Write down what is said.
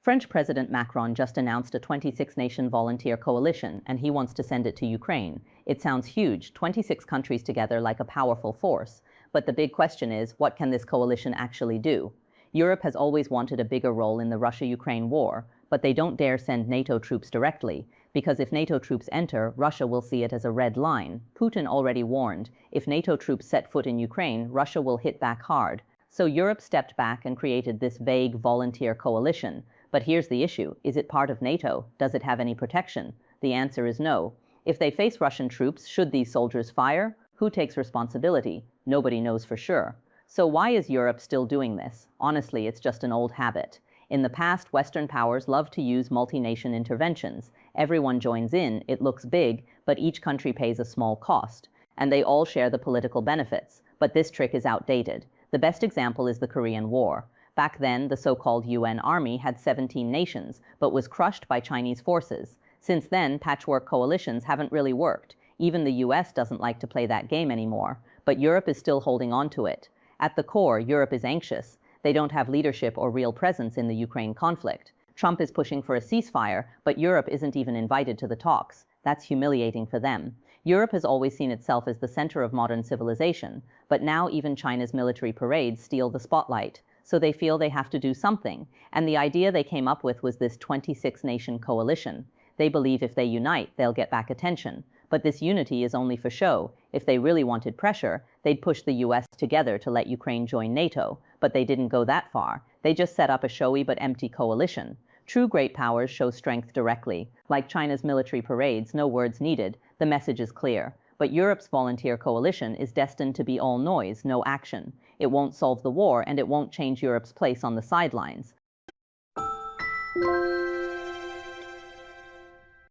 French President Macron just announced a 26-nation volunteer coalition, and he wants to send it to Ukraine. It sounds huge, 26 countries together like a powerful force. But the big question is, what can this coalition actually do? Europe has always wanted a bigger role in the Russia-Ukraine war, but they don't dare send NATO troops directly, because if NATO troops enter, Russia will see it as a red line. Putin already warned, if NATO troops set foot in Ukraine, Russia will hit back hard. So Europe stepped back and created this vague volunteer coalition. But here's the issue. Is it part of NATO? Does it have any protection? The answer is no. If they face Russian troops, should these soldiers fire? Who takes responsibility? Nobody knows for sure. So why is Europe still doing this? Honestly, it's just an old habit. In the past, Western powers loved to use multi-nation interventions. Everyone joins in, it looks big, but each country pays a small cost. And they all share the political benefits. But this trick is outdated. The best example is the Korean War. Back then, the so-called UN Army had 17 nations, but was crushed by Chinese forces. Since then, patchwork coalitions haven't really worked. Even the US doesn't like to play that game anymore. But Europe is still holding on to it. At the core, Europe is anxious. They don't have leadership or real presence in the Ukraine conflict. Trump is pushing for a ceasefire, but Europe isn't even invited to the talks. That's humiliating for them. Europe has always seen itself as the center of modern civilization, but now even China's military parades steal the spotlight. So they feel they have to do something, and the idea they came up with was this 26-nation coalition. They believe if they unite, they'll get back attention. But this unity is only for show. If they really wanted pressure, they'd push the US together to let Ukraine join NATO. But they didn't go that far. They just set up a showy but empty coalition. True great powers show strength directly. Like China's military parades, no words needed. The message is clear. But Europe's volunteer coalition is destined to be all noise, no action. It won't solve the war, and it won't change Europe's place on the sidelines.